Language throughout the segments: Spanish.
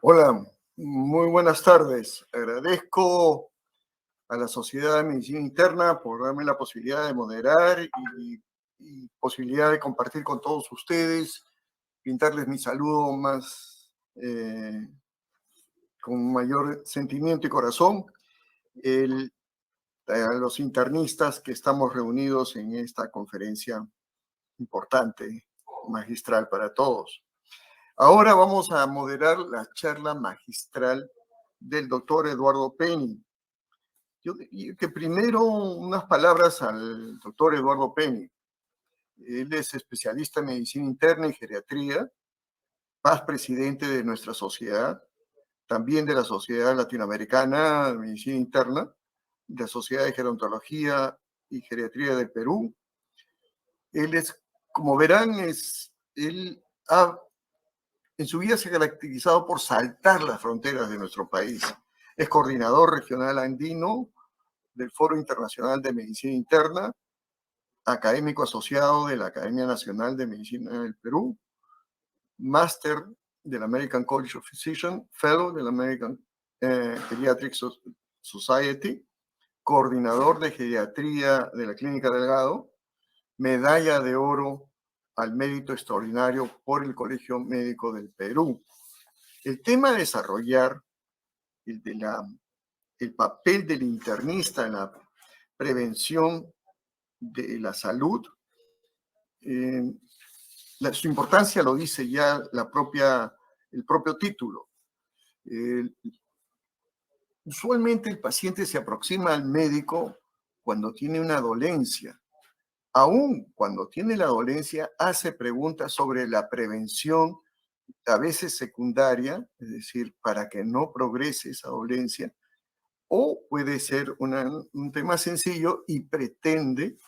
Hola, muy buenas tardes. Agradezco a la Sociedad de Medicina Interna por darme la posibilidad de moderar y posibilidad de compartir con todos ustedes, pintarles mi saludo más con mayor sentimiento y corazón, el, a los internistas que estamos reunidos en esta conferencia importante, magistral para todos. Ahora vamos a moderar la charla magistral del doctor Eduardo Penny. Yo diría que primero unas palabras al doctor Eduardo Penny. Él es especialista en medicina interna y geriatría, paz presidente de nuestra sociedad, también de la Sociedad Latinoamericana de Medicina Interna, de la Sociedad de Gerontología y Geriatría del Perú. Él es, como verán, él ha en su vida se ha caracterizado por saltar las fronteras de nuestro país. Es coordinador regional andino del Foro Internacional de Medicina Interna, académico asociado de la Academia Nacional de Medicina del Perú, máster del American College of Physicians, fellow del American Pediatric Society, coordinador de geriatría de la Clínica Delgado, medalla de oro al mérito extraordinario por el Colegio Médico del Perú. El tema a desarrollar, el papel del internista en la prevención de la salud, su importancia lo dice ya el propio título. Usualmente el paciente se aproxima al médico cuando tiene una dolencia. Aún cuando tiene la dolencia, hace preguntas sobre la prevención, a veces secundaria, es decir, para que no progrese esa dolencia, o puede ser un tema sencillo y pretende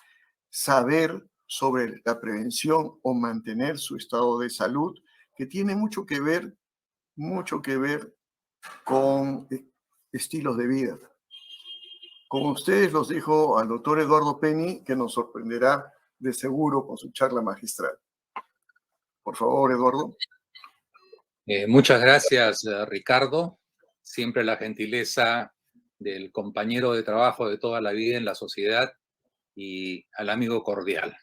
saber sobre la prevención o mantener su estado de salud, que tiene mucho que ver con estilos de vida. Como ustedes los dijo al doctor Eduardo Penny, que nos sorprenderá de seguro con su charla magistral. Por favor, Eduardo. Muchas gracias, Ricardo. Siempre la gentileza del compañero de trabajo de toda la vida en la sociedad y al amigo cordial.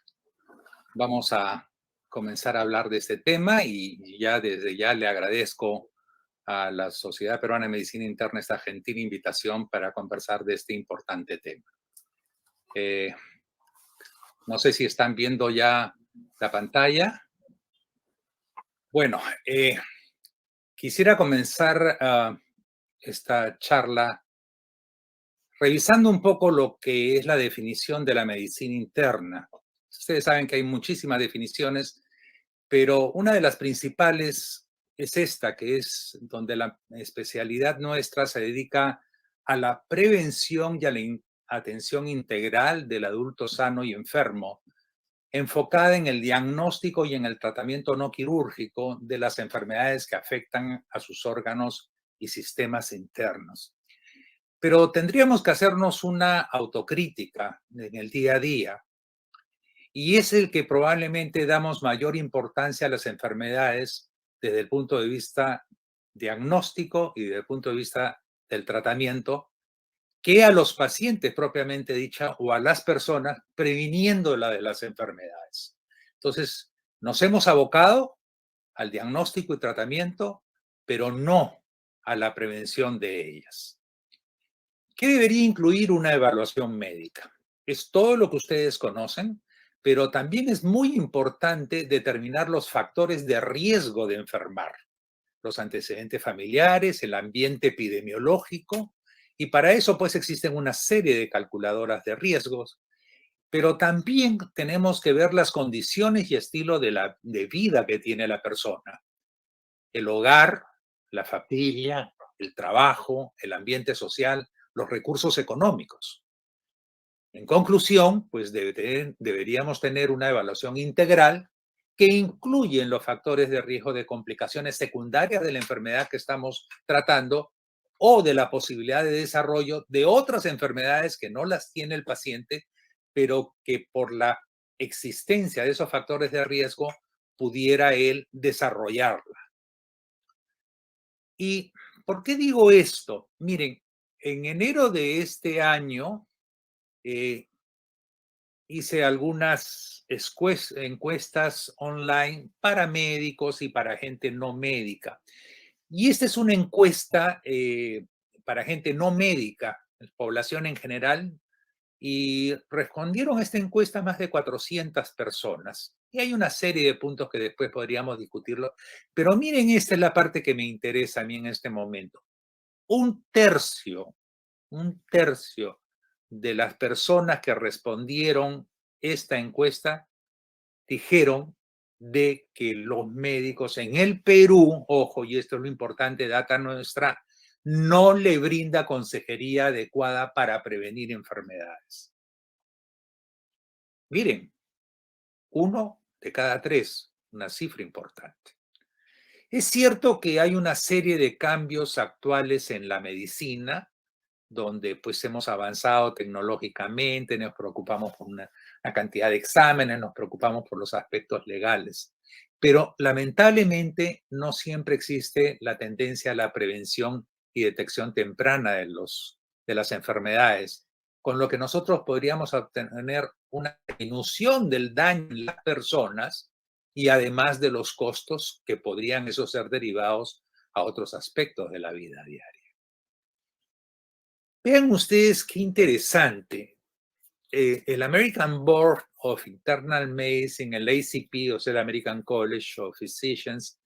Vamos a comenzar a hablar de este tema y ya desde ya le agradezco a la Sociedad Peruana de Medicina Interna esta gentil invitación para conversar de este importante tema. No sé si están viendo ya la pantalla. Bueno, quisiera comenzar esta charla revisando un poco lo que es la definición de la medicina interna. Ustedes saben que hay muchísimas definiciones, pero una de las principales es esta, que es donde la especialidad nuestra se dedica a la prevención y a la atención integral del adulto sano y enfermo, enfocada en el diagnóstico y en el tratamiento no quirúrgico de las enfermedades que afectan a sus órganos y sistemas internos. Pero tendríamos que hacernos una autocrítica en el día a día, y es el que probablemente damos mayor importancia a las enfermedades desde el punto de vista diagnóstico y desde el punto de vista del tratamiento, que a los pacientes propiamente dicha o a las personas previniéndola de las enfermedades. Entonces, nos hemos abocado al diagnóstico y tratamiento, pero no a la prevención de ellas. ¿Qué debería incluir una evaluación médica? Es todo lo que ustedes conocen, pero también es muy importante determinar los factores de riesgo de enfermar, los antecedentes familiares, el ambiente epidemiológico, y para eso pues existen una serie de calculadoras de riesgos, pero también tenemos que ver las condiciones y estilo de vida que tiene la persona, el hogar, la familia, el trabajo, el ambiente social, los recursos económicos. En conclusión, pues deberíamos tener una evaluación integral que incluye los factores de riesgo de complicaciones secundarias de la enfermedad que estamos tratando o de la posibilidad de desarrollo de otras enfermedades que no las tiene el paciente, pero que por la existencia de esos factores de riesgo pudiera él desarrollarla. ¿Y por qué digo esto? Miren, en enero de este año hice algunas encuestas online para médicos y para gente no médica. Y esta es una encuesta para gente no médica, población en general, y respondieron a esta encuesta más de 400 personas. Y hay una serie de puntos que después podríamos discutirlo, pero miren, esta es la parte que me interesa a mí en este momento. Un tercio de las personas que respondieron esta encuesta dijeron de que los médicos en el Perú, ojo, y esto es lo importante, data nuestra, no le brinda consejería adecuada para prevenir enfermedades. Miren, 1 de cada 3, una cifra importante. Es cierto que hay una serie de cambios actuales en la medicina, donde pues hemos avanzado tecnológicamente, nos preocupamos por una cantidad de exámenes, nos preocupamos por los aspectos legales. Pero lamentablemente no siempre existe la tendencia a la prevención y detección temprana de las enfermedades, con lo que nosotros podríamos obtener una disminución del daño en las personas y además de los costos que podrían esos ser derivados a otros aspectos de la vida diaria. Vean ustedes qué interesante. El American Board of Internal Medicine, el ACP, o sea, el American College of Physicians,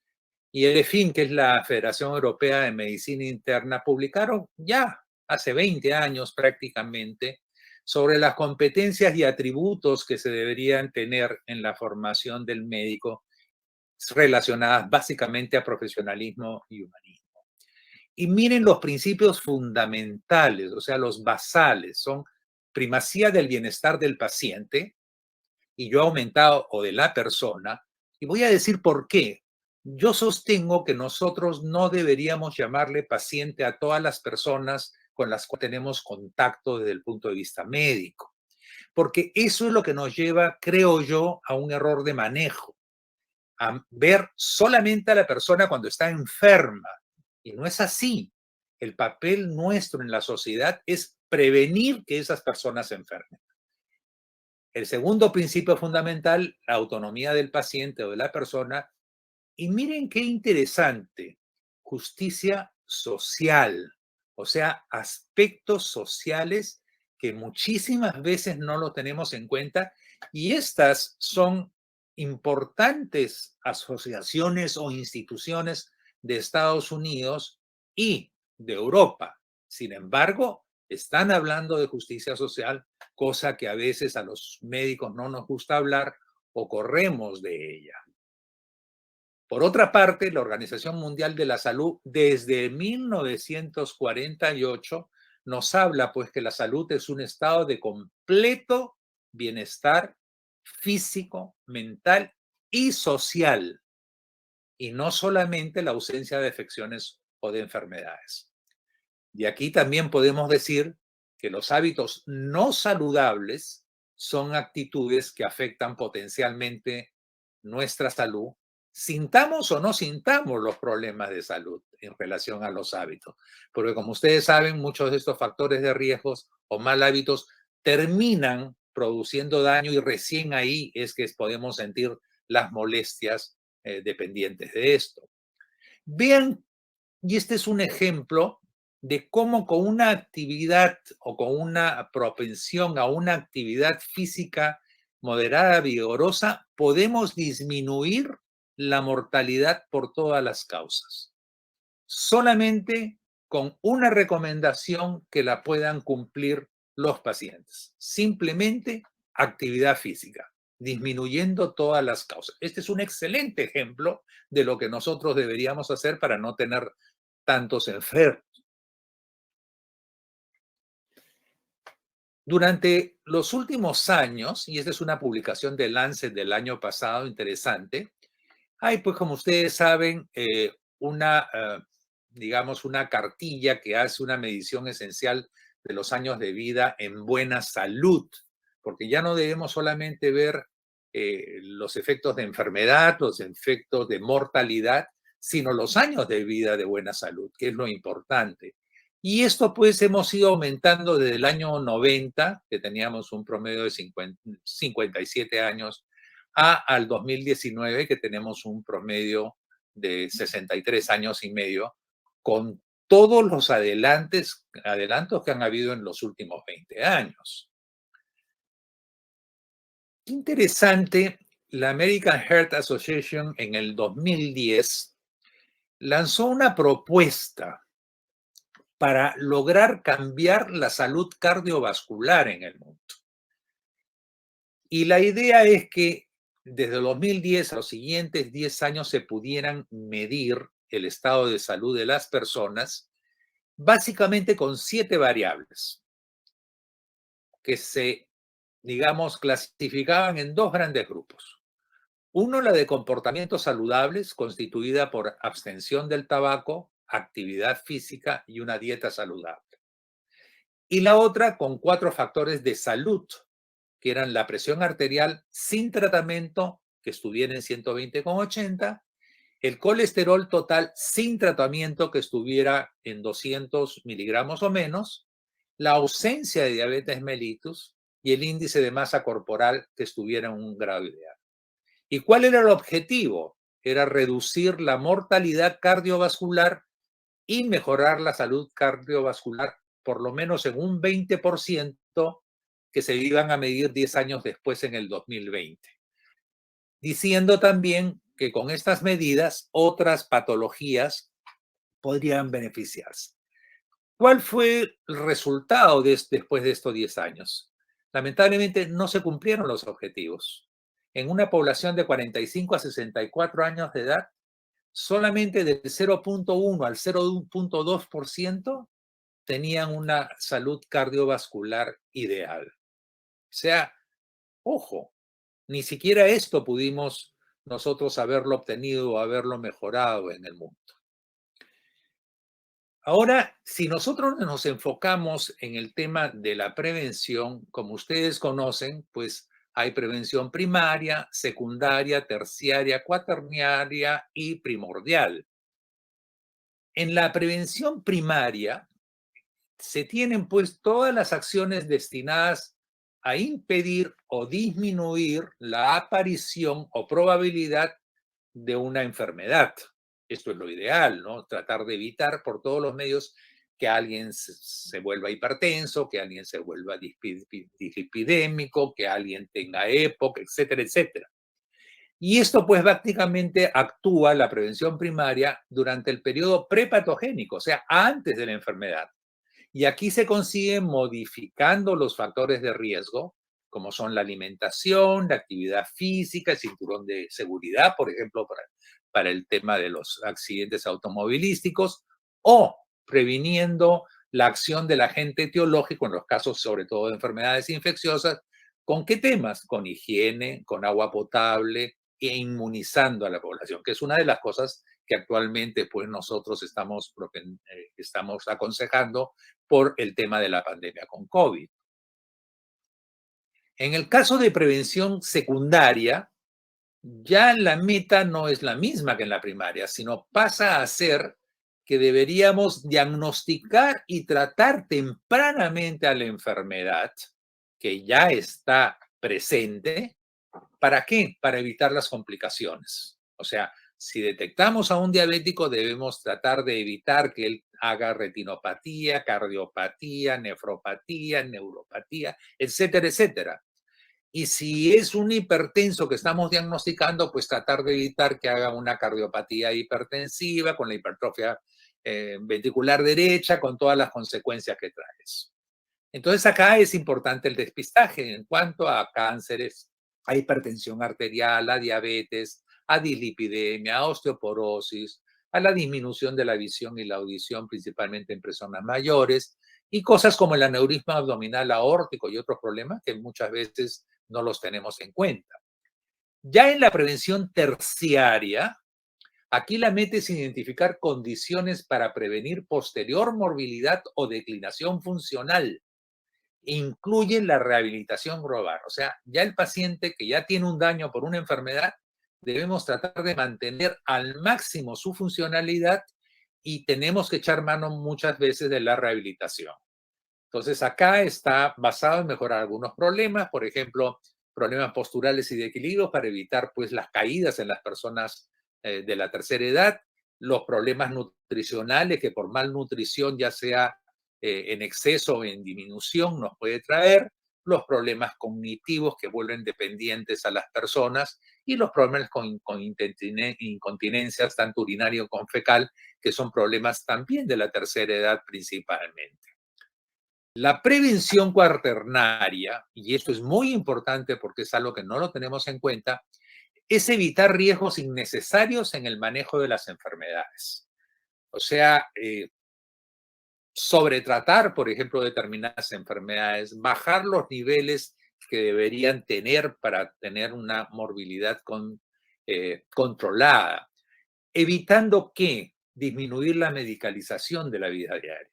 y el EFIM, que es la Federación Europea de Medicina Interna, publicaron ya hace 20 años prácticamente sobre las competencias y atributos que se deberían tener en la formación del médico relacionadas básicamente a profesionalismo y humanismo. Y miren los principios fundamentales, o sea, los basales, son primacía del bienestar del paciente, y yo he aumentado, o de la persona, y voy a decir por qué. Yo sostengo que nosotros no deberíamos llamarle paciente a todas las personas con las que tenemos contacto desde el punto de vista médico, porque eso es lo que nos lleva, creo yo, a un error de manejo, a ver solamente a la persona cuando está enferma. Y no es así. El papel nuestro en la sociedad es prevenir que esas personas se enfermen. El segundo principio fundamental, la autonomía del paciente o de la persona. Y miren qué interesante, justicia social, o sea, aspectos sociales que muchísimas veces no lo tenemos en cuenta, y estas son importantes asociaciones o instituciones de Estados Unidos y de Europa. Sin embargo, están hablando de justicia social, cosa que a veces a los médicos no nos gusta hablar o corremos de ella. Por otra parte, la Organización Mundial de la Salud desde 1948 nos habla pues que la salud es un estado de completo bienestar físico, mental y social, y no solamente la ausencia de afecciones o de enfermedades. Y aquí también podemos decir que los hábitos no saludables son actitudes que afectan potencialmente nuestra salud, sintamos o no sintamos los problemas de salud en relación a los hábitos. Porque como ustedes saben, muchos de estos factores de riesgos o mal hábitos terminan produciendo daño y recién ahí es que podemos sentir las molestias dependientes de esto. Vean, y este es un ejemplo de cómo con una actividad o con una propensión a una actividad física moderada, vigorosa, podemos disminuir la mortalidad por todas las causas. Solamente con una recomendación que la puedan cumplir los pacientes. Simplemente actividad física, disminuyendo todas las causas. Este es un excelente ejemplo de lo que nosotros deberíamos hacer para no tener tantos enfermos. Durante los últimos años, y esta es una publicación de Lancet del año pasado, interesante, hay, pues como ustedes saben, digamos, una cartilla que hace una medición esencial de los años de vida en buena salud, porque ya no debemos solamente ver los efectos de enfermedad, los efectos de mortalidad, sino los años de vida de buena salud, que es lo importante. Y esto pues hemos ido aumentando desde el año 90, que teníamos un promedio de 57 años, al 2019, que tenemos un promedio de 63 años y medio, con todos los adelantos que han habido en los últimos 20 años. Qué interesante, la American Heart Association en el 2010 lanzó una propuesta para lograr cambiar la salud cardiovascular en el mundo. Y la idea es que desde el 2010 a los siguientes 10 años se pudieran medir el estado de salud de las personas, básicamente con 7 variables que se, digamos, clasificaban en 2 grandes grupos. Uno, la de comportamientos saludables, constituida por abstención del tabaco, actividad física y una dieta saludable. Y la otra con 4 factores de salud, que eran la presión arterial sin tratamiento, que estuviera en 120,80, el colesterol total sin tratamiento, que estuviera en 200 miligramos o menos, la ausencia de diabetes mellitus y el índice de masa corporal, que estuviera en un grado ideal. ¿Y cuál era el objetivo? Era reducir la mortalidad cardiovascular y mejorar la salud cardiovascular por lo menos en un 20%, que se iban a medir 10 años después en el 2020. Diciendo también que con estas medidas otras patologías podrían beneficiarse. ¿Cuál fue el resultado después de estos 10 años? Lamentablemente no se cumplieron los objetivos. En una población de 45 a 64 años de edad, solamente del 0.1 al 0.2% tenían una salud cardiovascular ideal. O sea, ojo, ni siquiera esto pudimos nosotros haberlo obtenido o haberlo mejorado en el mundo. Ahora, si nosotros nos enfocamos en el tema de la prevención, como ustedes conocen, pues hay prevención primaria, secundaria, terciaria, cuaternaria y primordial. En la prevención primaria se tienen pues todas las acciones destinadas a impedir o disminuir la aparición o probabilidad de una enfermedad. Esto es lo ideal, ¿no? Tratar de evitar por todos los medios que alguien se vuelva hipertenso, que alguien se vuelva dislipidémico, que alguien tenga EPOC, etcétera, etcétera. Y esto pues prácticamente actúa la prevención primaria durante el periodo prepatogénico, o sea, antes de la enfermedad. Y aquí se consigue modificando los factores de riesgo, como son la alimentación, la actividad física, el cinturón de seguridad, por ejemplo, para el tema de los accidentes automovilísticos, o previniendo la acción del agente etiológico en los casos, sobre todo de enfermedades infecciosas. ¿Con qué temas? Con higiene, con agua potable e inmunizando a la población, que es una de las cosas que actualmente pues nosotros estamos aconsejando por el tema de la pandemia con COVID. En el caso de prevención secundaria, ya la meta no es la misma que en la primaria, sino pasa a ser que deberíamos diagnosticar y tratar tempranamente a la enfermedad que ya está presente. ¿Para qué? Para evitar las complicaciones. O sea, si detectamos a un diabético, debemos tratar de evitar que él haga retinopatía, cardiopatía, nefropatía, neuropatía, etcétera, etcétera. Y si es un hipertenso que estamos diagnosticando, pues tratar de evitar que haga una cardiopatía hipertensiva con la hipertrofia ventricular derecha, con todas las consecuencias que trae eso. Entonces acá es importante el despistaje en cuanto a cánceres, a hipertensión arterial, a diabetes, a dislipidemia, a osteoporosis, a la disminución de la visión y la audición, principalmente en personas mayores, y cosas como el aneurisma abdominal aórtico y otros problemas que muchas veces no los tenemos en cuenta. Ya en la prevención terciaria, aquí la meta es identificar condiciones para prevenir posterior morbilidad o declinación funcional. Incluye la rehabilitación global. O sea, ya el paciente que ya tiene un daño por una enfermedad debemos tratar de mantener al máximo su funcionalidad y tenemos que echar mano muchas veces de la rehabilitación. Entonces, acá está basado en mejorar algunos problemas, por ejemplo, problemas posturales y de equilibrio para evitar pues las caídas en las personas de la tercera edad, los problemas nutricionales que por malnutrición, ya sea en exceso o en disminución, nos puede traer, los problemas cognitivos que vuelven dependientes a las personas y los problemas con incontinencias, tanto urinario como fecal, que son problemas también de la tercera edad principalmente. La prevención cuaternaria, y esto es muy importante porque es algo que no lo tenemos en cuenta, es evitar riesgos innecesarios en el manejo de las enfermedades. O sea, sobretratar, por ejemplo, determinadas enfermedades, bajar los niveles que deberían tener para tener una morbilidad controlada, evitando que disminuir la medicalización de la vida diaria.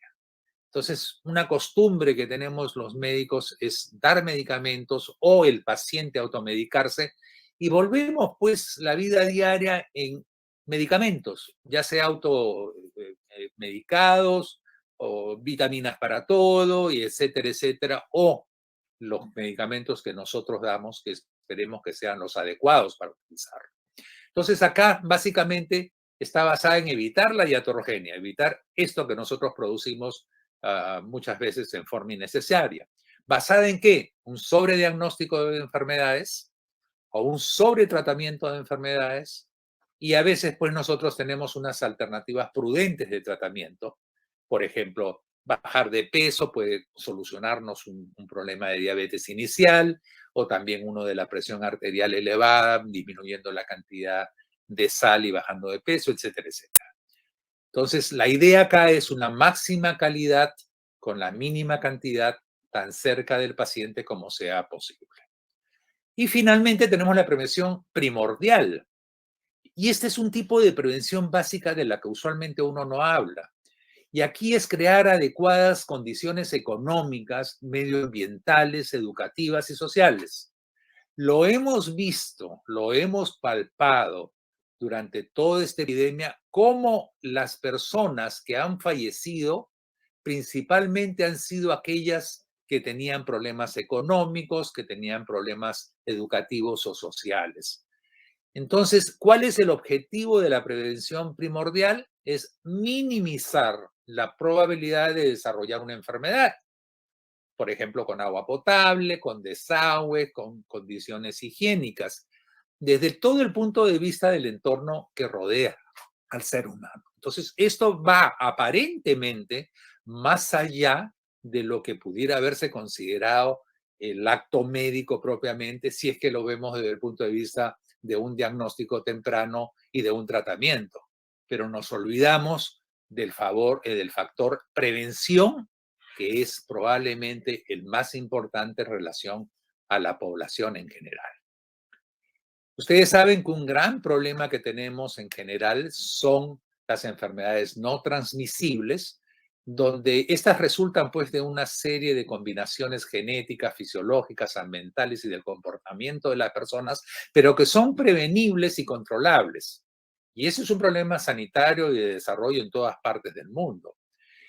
Entonces, una costumbre que tenemos los médicos es dar medicamentos o el paciente automedicarse y volvemos pues la vida diaria en medicamentos, ya sea automedicados o vitaminas para todo y etcétera, etcétera, o los medicamentos que nosotros damos que esperemos que sean los adecuados para utilizar. Entonces, acá básicamente está basada en evitar la iatrogenia, evitar esto que nosotros producimos muchas veces en forma innecesaria. ¿Basada en qué? Un sobrediagnóstico de enfermedades o un sobretratamiento de enfermedades y a veces pues nosotros tenemos unas alternativas prudentes de tratamiento. Por ejemplo, bajar de peso puede solucionarnos un problema de diabetes inicial o también uno de la presión arterial elevada, disminuyendo la cantidad de sal y bajando de peso, etcétera, etcétera. Entonces, la idea acá es una máxima calidad con la mínima cantidad tan cerca del paciente como sea posible. Y finalmente tenemos la prevención primordial. Y este es un tipo de prevención básica de la que usualmente uno no habla. Y aquí es crear adecuadas condiciones económicas, medioambientales, educativas y sociales. Lo hemos visto, lo hemos palpado durante toda esta epidemia, cómo las personas que han fallecido principalmente han sido aquellas que tenían problemas económicos, que tenían problemas educativos o sociales. Entonces, ¿cuál es el objetivo de la prevención primordial? Es minimizar la probabilidad de desarrollar una enfermedad, por ejemplo, con agua potable, con desagüe, con condiciones higiénicas, desde todo el punto de vista del entorno que rodea al ser humano. Entonces, esto va aparentemente más allá de lo que pudiera haberse considerado el acto médico propiamente, si es que lo vemos desde el punto de vista de un diagnóstico temprano y de un tratamiento. Pero nos olvidamos del factor prevención, que es probablemente el más importante en relación a la población en general. Ustedes saben que un gran problema que tenemos en general son las enfermedades no transmisibles, donde estas resultan pues de una serie de combinaciones genéticas, fisiológicas, ambientales y del comportamiento de las personas, pero que son prevenibles y controlables. Y ese es un problema sanitario y de desarrollo en todas partes del mundo.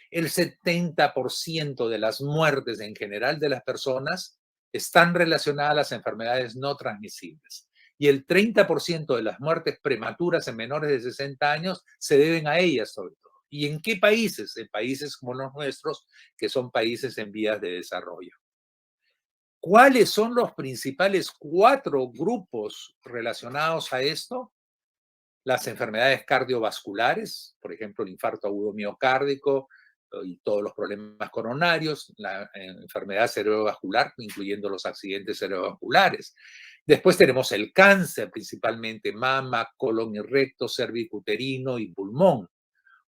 El 70% de las muertes en general de las personas están relacionadas a las enfermedades no transmisibles. Y el 30% de las muertes prematuras en menores de 60 años se deben a ellas sobre todo. ¿Y en qué países? En países como los nuestros, que son países en vías de desarrollo. ¿Cuáles son los principales 4 grupos relacionados a esto? Las enfermedades cardiovasculares, por ejemplo, el infarto agudo miocárdico y todos los problemas coronarios, la enfermedad cerebrovascular, incluyendo los accidentes cerebrovasculares. Después tenemos el cáncer, principalmente mama, colon y recto, cervicuterino y pulmón.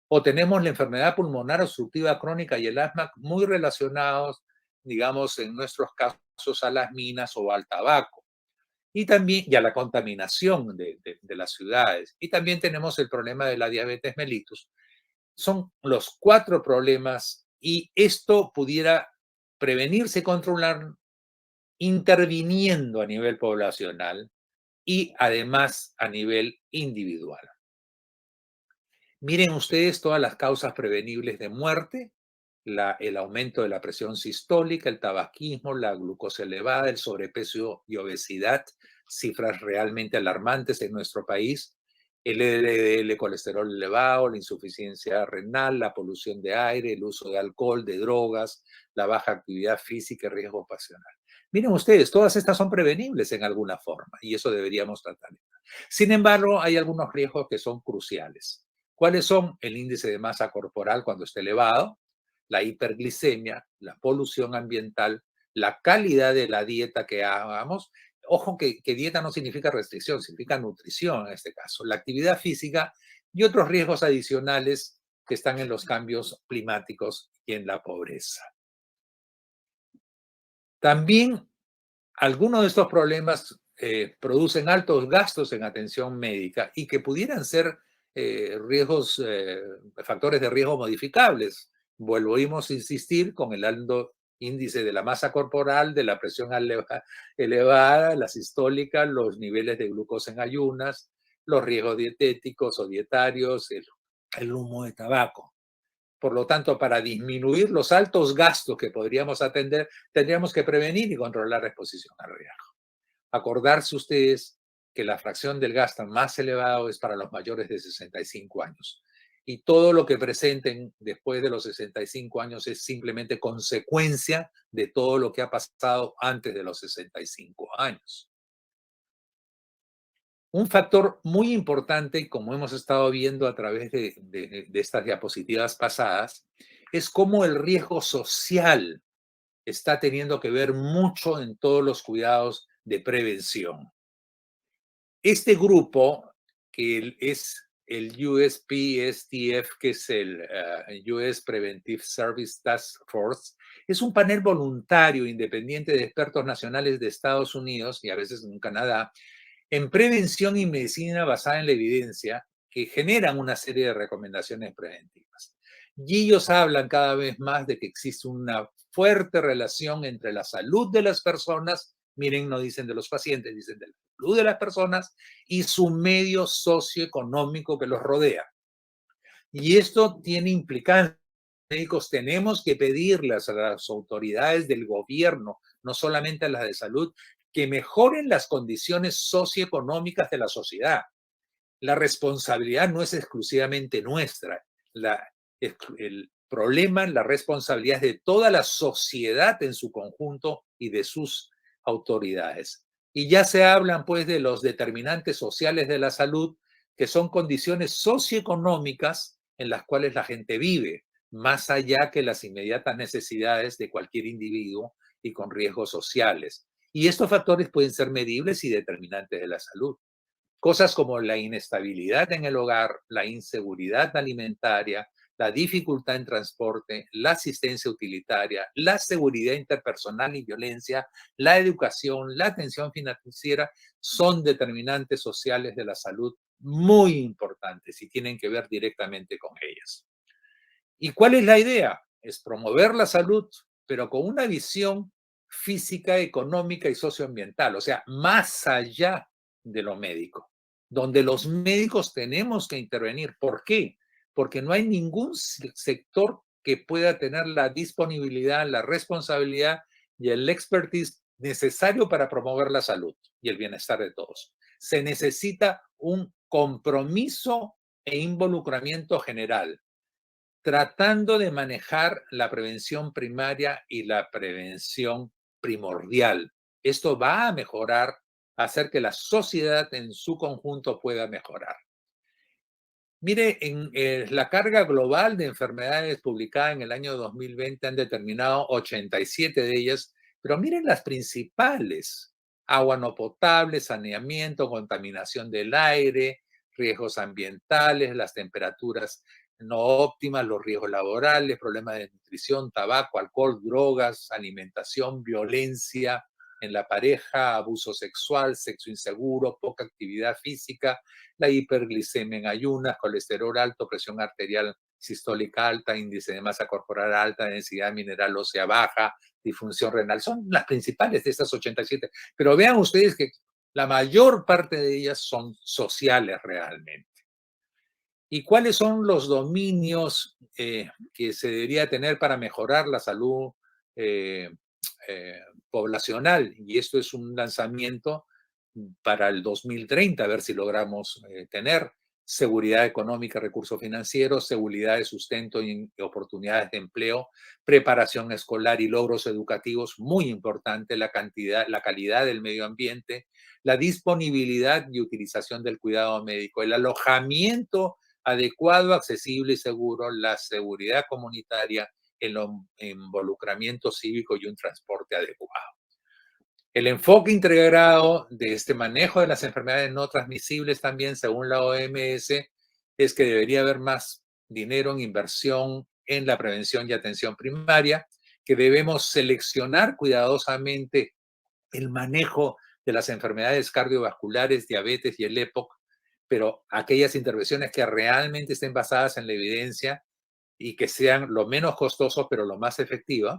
O tenemos la enfermedad pulmonar obstructiva crónica y el asma muy relacionados, digamos, en nuestros casos a las minas o al tabaco. Y también, y a la contaminación de las ciudades. Y también tenemos el problema de la diabetes mellitus. Son los 4 problemas y esto pudiera prevenirse y controlar interviniendo a nivel poblacional y además a nivel individual. Miren ustedes todas las causas prevenibles de muerte, el aumento de la presión sistólica, el tabaquismo, la glucosa elevada, el sobrepeso y obesidad, cifras realmente alarmantes en nuestro país, el LDL, colesterol elevado, la insuficiencia renal, la polución de aire, el uso de alcohol, de drogas, la baja actividad física y riesgo ocupacional. Miren ustedes, todas estas son prevenibles en alguna forma y eso deberíamos tratar. Sin embargo, hay algunos riesgos que son cruciales. ¿Cuáles son? El índice de masa corporal cuando esté elevado, la hiperglicemia, la polución ambiental, la calidad de la dieta que hagamos. Ojo que dieta no significa restricción, significa nutrición en este caso. La actividad física y otros riesgos adicionales que están en los cambios climáticos y en la pobreza. También algunos de estos problemas producen altos gastos en atención médica y que pudieran ser factores de riesgo modificables. Volvimos a insistir con el alto índice de la masa corporal, de la presión elevada, la sistólica, los niveles de glucosa en ayunas, los riesgos dietéticos o dietarios, el humo de tabaco. Por lo tanto, para disminuir los altos gastos que podríamos atender, tendríamos que prevenir y controlar la exposición al riesgo. Acordarse ustedes que la fracción del gasto más elevado es para los mayores de 65 años. Y todo lo que presenten después de los 65 años es simplemente consecuencia de todo lo que ha pasado antes de los 65 años. Un factor muy importante, como hemos estado viendo a través de estas diapositivas pasadas, es cómo el riesgo social está teniendo que ver mucho en todos los cuidados de prevención. Este grupo, que es el USPSTF, que es el US Preventive Service Task Force, es un panel voluntario independiente de expertos nacionales de Estados Unidos y a veces en Canadá, en prevención y medicina basada en la evidencia, que generan una serie de recomendaciones preventivas. Y ellos hablan cada vez más de que existe una fuerte relación entre la salud de las personas, miren, no dicen de los pacientes, dicen de la salud de las personas y su medio socioeconómico que los rodea. Y esto tiene implicancias. Médicos tenemos que pedirles a las autoridades del gobierno, no solamente a las de salud, que mejoren las condiciones socioeconómicas de la sociedad. La responsabilidad no es exclusivamente nuestra. El problema, la responsabilidad es de toda la sociedad en su conjunto y de sus autoridades. Y ya se hablan pues de los determinantes sociales de la salud, que son condiciones socioeconómicas en las cuales la gente vive, más allá que las inmediatas necesidades de cualquier individuo y con riesgos sociales. Y estos factores pueden ser medibles y determinantes de la salud. Cosas como la inestabilidad en el hogar, la inseguridad alimentaria, la dificultad en transporte, la asistencia utilitaria, la seguridad interpersonal y violencia, la educación, la atención financiera, son determinantes sociales de la salud muy importantes y tienen que ver directamente con ellas. ¿Y cuál es la idea? Es promover la salud, pero con una visión física, económica y socioambiental, o sea, más allá de lo médico, donde los médicos tenemos que intervenir. ¿Por qué? Porque no hay ningún sector que pueda tener la disponibilidad, la responsabilidad y el expertise necesario para promover la salud y el bienestar de todos. Se necesita un compromiso e involucramiento general, tratando de manejar la prevención primaria y la prevención primordial. Esto va a mejorar, hacer que la sociedad en su conjunto pueda mejorar. Mire, en la carga global de enfermedades publicada en el año 2020 han determinado 87 de ellas, pero miren las principales: agua no potable, saneamiento, contaminación del aire, riesgos ambientales, las temperaturas no óptimas, los riesgos laborales, problemas de nutrición, tabaco, alcohol, drogas, alimentación, violencia en la pareja, abuso sexual, sexo inseguro, poca actividad física, la hiperglicemia en ayunas, colesterol alto, presión arterial sistólica alta, índice de masa corporal alta, densidad mineral ósea baja, disfunción renal. Son las principales de estas 87. Pero vean ustedes que La mayor parte de ellas son sociales realmente. ¿Y cuáles son los dominios que se debería tener para mejorar la salud eh, poblacional? Y esto es un lanzamiento para el 2030, a ver si logramos tener seguridad económica, recursos financieros, seguridad de sustento y oportunidades de empleo, preparación escolar y logros educativos, muy importante, la calidad del medio ambiente, la disponibilidad y utilización del cuidado médico, el alojamiento adecuado, accesible y seguro, la seguridad comunitaria, el involucramiento cívico y un transporte adecuado. El enfoque integrado de este manejo de las enfermedades no transmisibles también, según la OMS, es que debería haber más dinero en inversión en la prevención y atención primaria, que debemos seleccionar cuidadosamente el manejo de las enfermedades cardiovasculares, diabetes y el EPOC, pero aquellas intervenciones que realmente estén basadas en la evidencia y que sean lo menos costosos, pero lo más efectivas.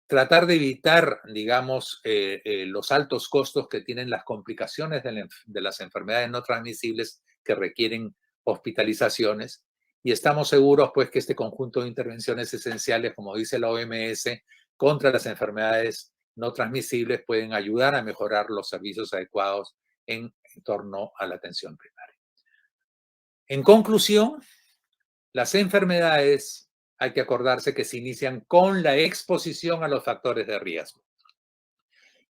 Tratar de evitar, digamos, los altos costos que tienen las complicaciones de las enfermedades no transmisibles que requieren hospitalizaciones. Y estamos seguros, pues, que este conjunto de intervenciones esenciales, como dice la OMS, contra las enfermedades no transmisibles pueden ayudar a mejorar los servicios adecuados en torno a la atención primaria. En conclusión, las enfermedades hay que acordarse que se inician con la exposición a los factores de riesgo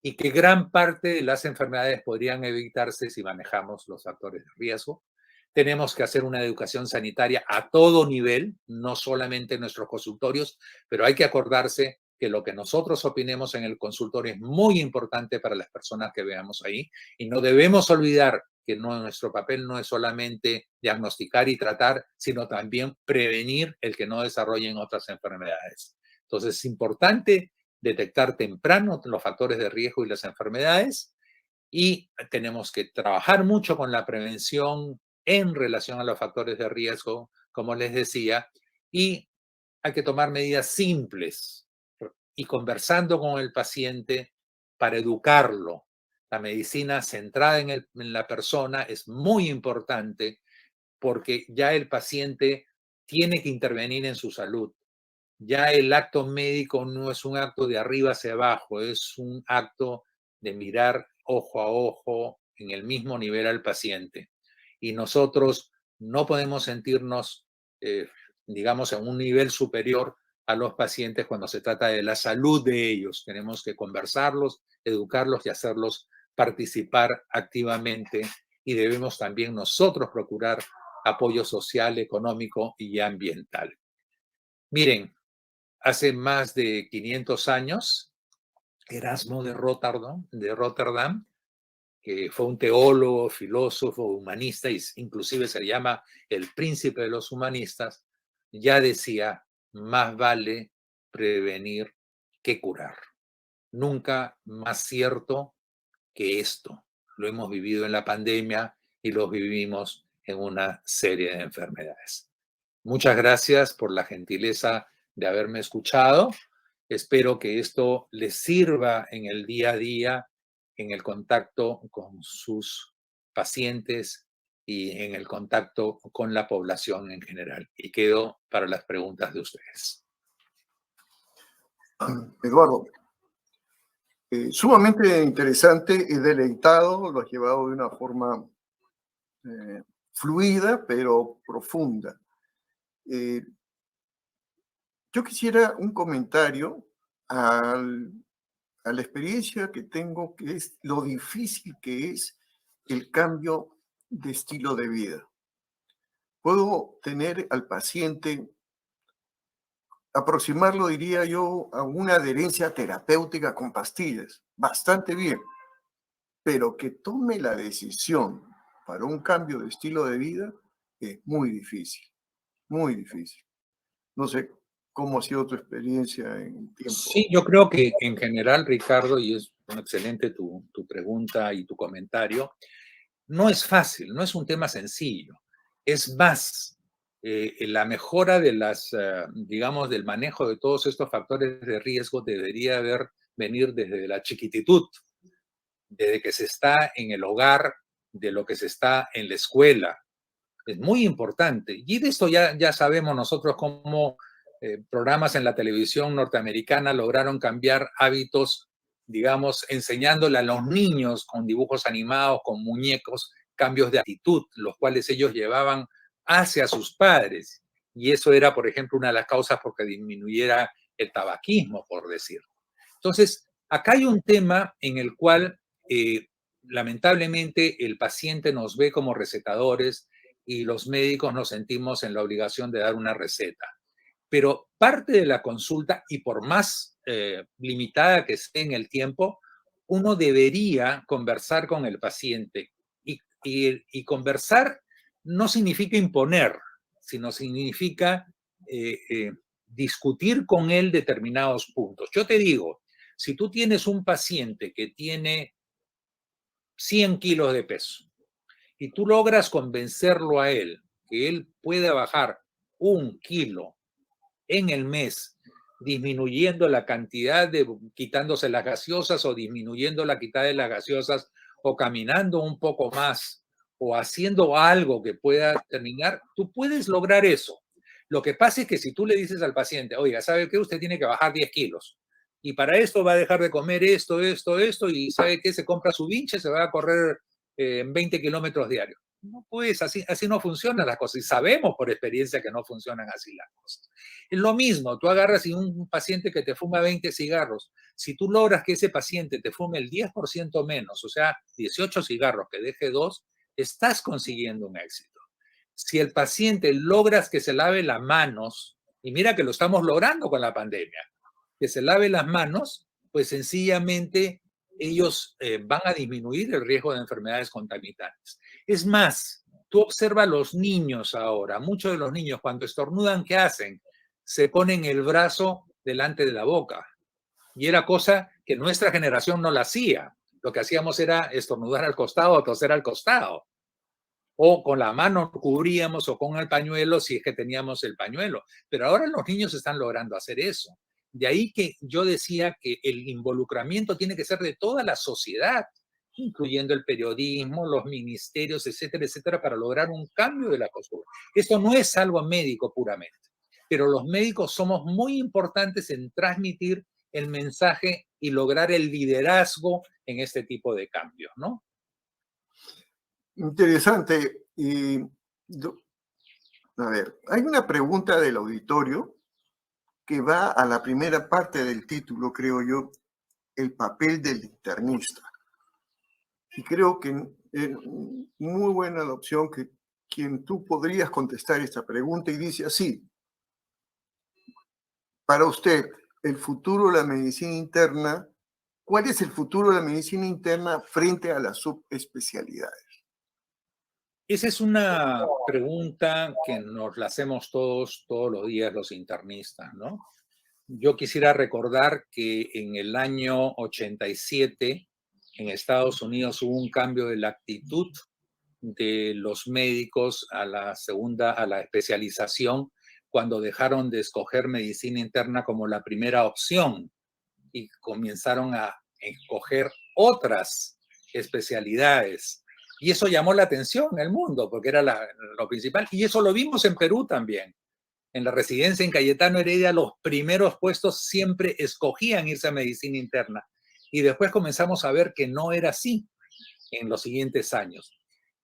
y que gran parte de las enfermedades podrían evitarse si manejamos los factores de riesgo. Tenemos que hacer una educación sanitaria a todo nivel, no solamente en nuestros consultorios, pero hay que acordarse que lo que nosotros opinemos en el consultorio es muy importante para las personas que veamos ahí y no debemos olvidar que nuestro papel no es solamente diagnosticar y tratar, sino también prevenir el que no desarrollen otras enfermedades. Entonces es importante detectar temprano los factores de riesgo y las enfermedades y tenemos que trabajar mucho con la prevención en relación a los factores de riesgo, como les decía, y hay que tomar medidas simples y conversando con el paciente para educarlo. La medicina centrada en la persona es muy importante porque ya el paciente tiene que intervenir en su salud. Ya el acto médico no es un acto de arriba hacia abajo, es un acto de mirar ojo a ojo en el mismo nivel al paciente. Y nosotros no podemos sentirnos, digamos, en un nivel superior a los pacientes cuando se trata de la salud de ellos. Tenemos que conversarlos, educarlos y hacerlos participar activamente y debemos también nosotros procurar apoyo social, económico y ambiental. Miren, hace más de 500 años, Erasmo de Rotterdam, que fue un teólogo, filósofo, humanista, y inclusive se le llama el príncipe de los humanistas, ya decía, más vale prevenir que curar. Nunca más cierto que esto. Lo hemos vivido en la pandemia y lo vivimos en una serie de enfermedades. Muchas gracias por la gentileza de haberme escuchado. Espero que esto les sirva en el día a día, en el contacto con sus pacientes y en el contacto con la población en general. Y quedo para las preguntas de ustedes. Eduardo, sumamente interesante, he deleitado, lo has llevado de una forma fluida, pero profunda. Yo quisiera un comentario a la experiencia que tengo, que es lo difícil que es el cambio de estilo de vida. Puedo tener al paciente, aproximarlo, diría yo, a una adherencia terapéutica con pastillas, bastante bien, pero que tome la decisión para un cambio de estilo de vida es muy difícil, muy difícil. No sé cómo ha sido tu experiencia en tiempo. Sí, yo creo que en general, Ricardo, y es excelente tu pregunta y tu comentario, no es fácil, no es un tema sencillo. Es más, la mejora de las, digamos, del manejo de todos estos factores de riesgo debería venir desde la chiquititud, desde que se está en el hogar, de lo que se está en la escuela. Es muy importante. Y de esto ya sabemos nosotros cómo programas en la televisión norteamericana lograron cambiar hábitos, digamos, enseñándole a los niños con dibujos animados, con muñecos, cambios de actitud, los cuales ellos llevaban hacia sus padres. Y eso era, por ejemplo, una de las causas por que disminuyera el tabaquismo, por decir. Entonces, acá hay un tema en el cual lamentablemente el paciente nos ve como recetadores y los médicos nos sentimos en la obligación de dar una receta. Pero parte de la consulta, y por más limitada que esté en el tiempo, uno debería conversar con el paciente. Y conversar no significa imponer, sino significa discutir con él determinados puntos. Yo te digo, si tú tienes un paciente que tiene 100 kilos de peso y tú logras convencerlo a él que él puede bajar 1 kilo en el mes, disminuyendo la cantidad de, quitándose las gaseosas o disminuyendo la quitada de las gaseosas o caminando un poco más o haciendo algo que pueda terminar, tú puedes lograr eso. Lo que pasa es que si tú le dices al paciente, oiga, ¿sabe qué? Usted tiene que bajar 10 kilos. Y para esto va a dejar de comer esto, y ¿sabe qué? Se compra su vinche, se va a correr 20 kilómetros diarios. No, pues así no funcionan las cosas. Y sabemos por experiencia que no funcionan así las cosas. Es lo mismo, tú agarras y un paciente que te fuma 20 cigarros, si tú logras que ese paciente te fume el 10% menos, o sea, 18 cigarros, que deje 2, estás consiguiendo un éxito. Si el paciente logras que se lave las manos, y mira que lo estamos logrando con la pandemia, que se lave las manos, pues sencillamente ellos van a disminuir el riesgo de enfermedades contaminantes. Es más, tú observa a los niños ahora, muchos de los niños cuando estornudan, ¿qué hacen? Se ponen el brazo delante de la boca. Y era cosa que nuestra generación no la hacía. Lo que hacíamos era estornudar al costado o toser al costado. O con la mano cubríamos o con el pañuelo si es que teníamos el pañuelo. Pero ahora los niños están logrando hacer eso. De ahí que yo decía que el involucramiento tiene que ser de toda la sociedad, incluyendo el periodismo, los ministerios, etcétera, etcétera, para lograr un cambio de la postura. Esto no es algo médico puramente, pero los médicos somos muy importantes en transmitir el mensaje y lograr el liderazgo en este tipo de cambios, ¿no? Interesante. A ver, hay una pregunta del auditorio que va a la primera parte del título, creo yo, el papel del internista. Y creo que es muy buena la opción que quien tú podrías contestar esta pregunta y dice así, para usted, el futuro de la medicina interna, ¿cuál es el futuro de la medicina interna frente a las subespecialidades? Esa es una pregunta que nos la hacemos todos los días los internistas, ¿no? Yo quisiera recordar que en el año 87 en Estados Unidos hubo un cambio de la actitud de los médicos a la especialización, cuando dejaron de escoger medicina interna como la primera opción y comenzaron a escoger otras especialidades. Y eso llamó la atención en el mundo, porque era lo principal. Y eso lo vimos en Perú también. En la residencia en Cayetano Heredia, los primeros puestos siempre escogían irse a medicina interna. Y después comenzamos a ver que no era así en los siguientes años.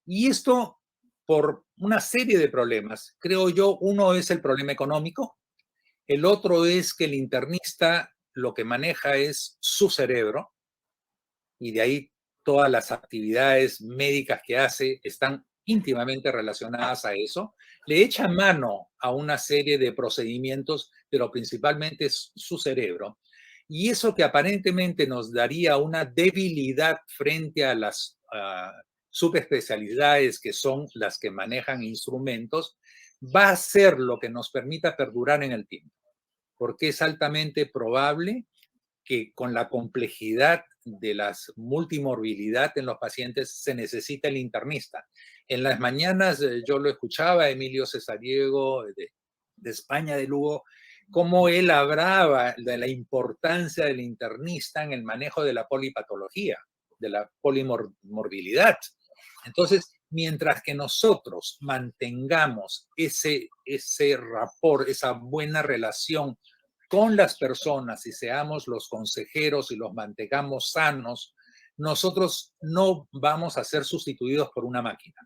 Y esto por una serie de problemas. Creo yo, uno es el problema económico, el otro es que el internista lo que maneja es su cerebro, y de ahí todas las actividades médicas que hace están íntimamente relacionadas a eso. Le echa mano a una serie de procedimientos, pero principalmente es su cerebro. Y eso que aparentemente nos daría una debilidad frente a las subespecialidades, que son las que manejan instrumentos, va a ser lo que nos permita perdurar en el tiempo, porque es altamente probable que con la complejidad de las multimorbilidad en los pacientes se necesita el internista. En las mañanas yo lo escuchaba, Emilio Cesariego de España, de Lugo, cómo él hablaba de la importancia del internista en el manejo de la polipatología, la polimorbilidad. Entonces, mientras que nosotros mantengamos ese rapport, esa buena relación con las personas y seamos los consejeros y los mantengamos sanos, nosotros no vamos a ser sustituidos por una máquina.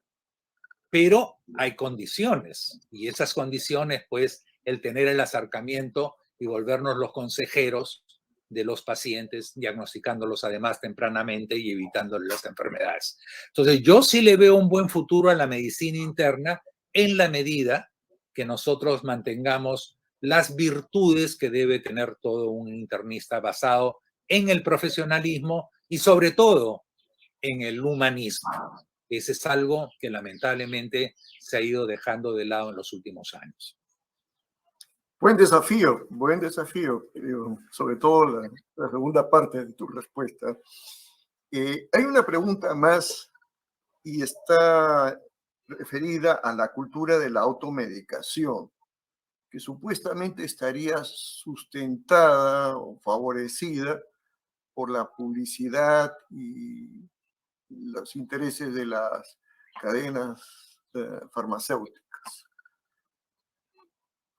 Pero hay condiciones, y esas condiciones, pues, el tener el acercamiento y volvernos los consejeros de los pacientes, diagnosticándolos además tempranamente y evitándoles las enfermedades. Entonces, yo sí le veo un buen futuro a la medicina interna en la medida que nosotros mantengamos las virtudes que debe tener todo un internista basado en el profesionalismo y sobre todo en el humanismo. Ese es algo que lamentablemente se ha ido dejando de lado en los últimos años. Buen desafío, sobre todo la segunda parte de tu respuesta. Hay una pregunta más y está referida a la cultura de la automedicación, que supuestamente estaría sustentada o favorecida por la publicidad y los intereses de las cadenas farmacéuticas.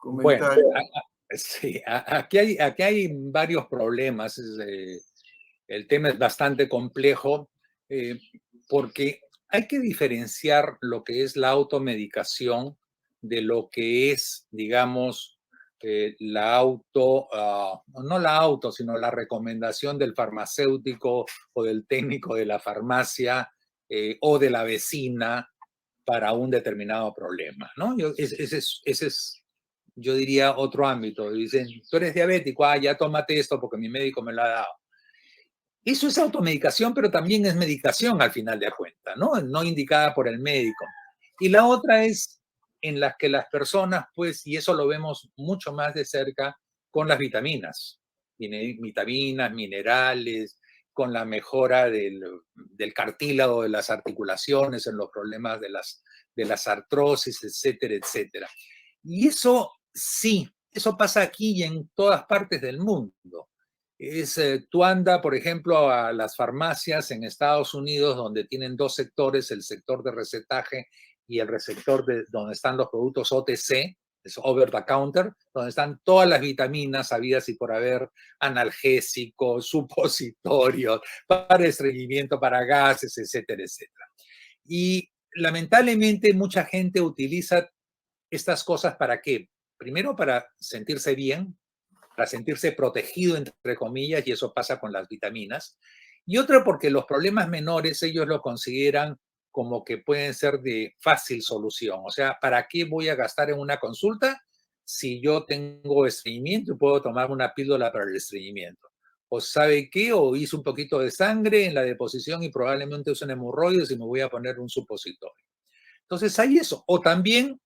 Bueno, sí, aquí hay varios problemas. El tema es bastante complejo porque hay que diferenciar lo que es la automedicación de lo que es, digamos, no la auto, sino la recomendación del farmacéutico o del técnico de la farmacia o de la vecina para un determinado problema, ¿no? Ese es, yo diría, otro ámbito. Dicen, tú eres diabético, ya tómate esto porque mi médico me lo ha dado. Eso es automedicación, pero también es medicación al final de cuentas, ¿no? No indicada por el médico. Y la otra es en las que las personas, pues, y eso lo vemos mucho más de cerca con las vitaminas, vitaminas, minerales, con la mejora del cartílago, de las articulaciones, en los problemas de las artrosis, etcétera, etcétera. Y eso sí, eso pasa aquí y en todas partes del mundo. Tú anda, por ejemplo, a las farmacias en Estados Unidos donde tienen dos sectores, el sector de recetaje y el sector donde están los productos OTC, es over the counter, donde están todas las vitaminas habidas y por haber, analgésicos, supositorios, para estreñimiento, para gases, etcétera, etcétera. Y lamentablemente mucha gente utiliza estas cosas ¿para qué? Primero para sentirse bien, para sentirse protegido, entre comillas, y eso pasa con las vitaminas. Y otra porque los problemas menores ellos lo consideran como que pueden ser de fácil solución. O sea, ¿para qué voy a gastar en una consulta si yo tengo estreñimiento y puedo tomar una píldora para el estreñimiento? O ¿sabe qué? O hice un poquito de sangre en la deposición y probablemente usen hemorroides y me voy a poner un supositorio. Entonces hay eso. O también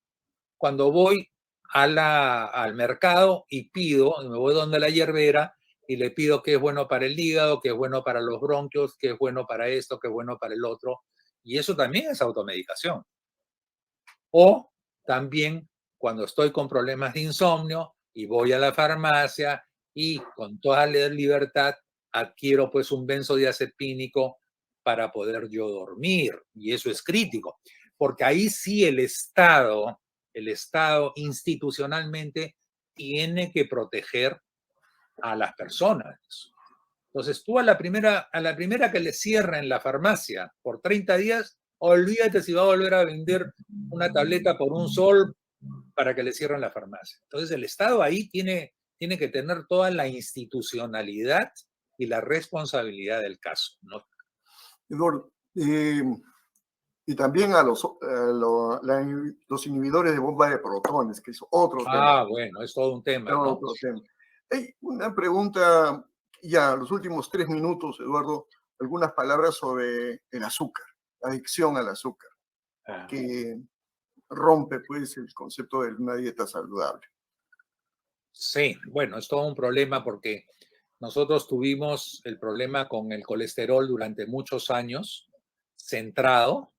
cuando voy al mercado y me voy donde la hierbera y le pido qué es bueno para el hígado, qué es bueno para los bronquios, qué es bueno para esto, qué es bueno para el otro. Y eso también es automedicación. O también cuando estoy con problemas de insomnio y voy a la farmacia y con toda la libertad adquiero pues un benzodiazepínico para poder yo dormir. Y eso es crítico, porque ahí sí el Estado institucionalmente tiene que proteger a las personas. Entonces tú a la primera que le cierren la farmacia por 30 días, olvídate si va a volver a vender una tableta por $1 para que le cierren la farmacia. Entonces el Estado ahí tiene que tener toda la institucionalidad y la responsabilidad del caso, ¿no? Eduardo, y también a los inhibidores de bomba de protones, que es otro tema. Bueno, es todo un tema, ¿no? Otro tema. Hay una pregunta, ya, los últimos 3 minutos, Eduardo, algunas palabras sobre el azúcar, la adicción al azúcar, que rompe, pues, el concepto de una dieta saludable. Sí, bueno, es todo un problema porque nosotros tuvimos el problema con el colesterol durante muchos años, centrado,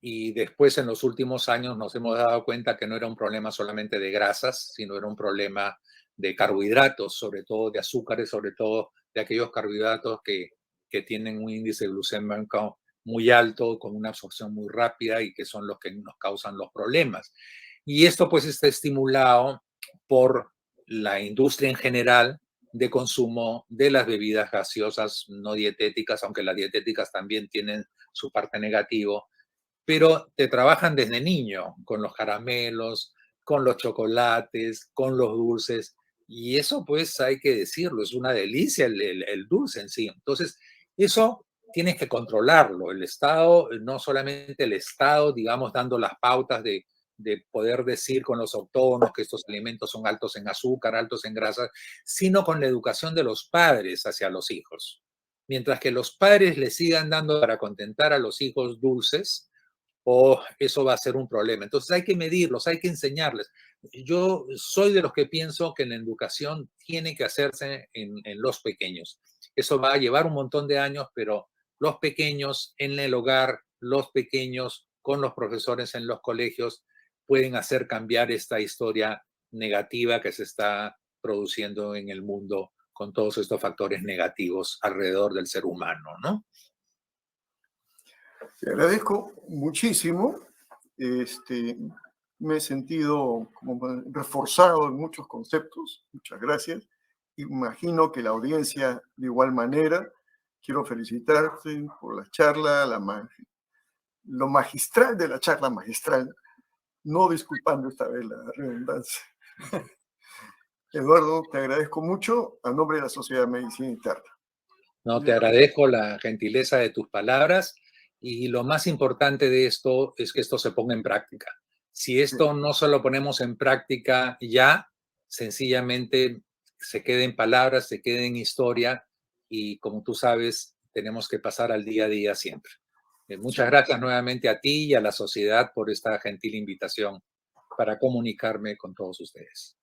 y después en los últimos años nos hemos dado cuenta que no era un problema solamente de grasas, sino era un problema de carbohidratos, sobre todo de azúcares, sobre todo de aquellos carbohidratos que que tienen un índice glucémico muy alto, con una absorción muy rápida y que son los que nos causan los problemas. Y esto pues está estimulado por la industria en general de consumo de las bebidas gaseosas no dietéticas, aunque las dietéticas también tienen su parte negativa, pero te trabajan desde niño con los caramelos, con los chocolates, con los dulces, y eso pues hay que decirlo, es una delicia el dulce en sí. Entonces, eso tienes que controlarlo. El Estado, no solamente el Estado, digamos, dando las pautas de poder decir con los autónomos que estos alimentos son altos en azúcar, altos en grasas, sino con la educación de los padres hacia los hijos. Mientras que los padres le sigan dando para contentar a los hijos dulces, o eso va a ser un problema. Entonces hay que medirlos, hay que enseñarles. Yo soy de los que pienso que la educación tiene que hacerse en los pequeños. Eso va a llevar un montón de años, pero los pequeños en el hogar, los pequeños con los profesores en los colegios pueden hacer cambiar esta historia negativa que se está produciendo en el mundo con todos estos factores negativos alrededor del ser humano, ¿no? Te agradezco muchísimo. Me he sentido como reforzado en muchos conceptos. Muchas gracias. Imagino que la audiencia de igual manera. Quiero felicitarte por la charla, lo magistral de la charla magistral, no disculpando esta vez la redundancia. Eduardo, te agradezco mucho a nombre de la Sociedad de Medicina Interna. No, te agradezco la gentileza de tus palabras y lo más importante de esto es que esto se ponga en práctica. Si esto no se lo ponemos en práctica ya, sencillamente se queda en palabras, se queda en historia y como tú sabes, tenemos que pasar al día a día siempre. Muchas gracias nuevamente a ti y a la sociedad por esta gentil invitación para comunicarme con todos ustedes.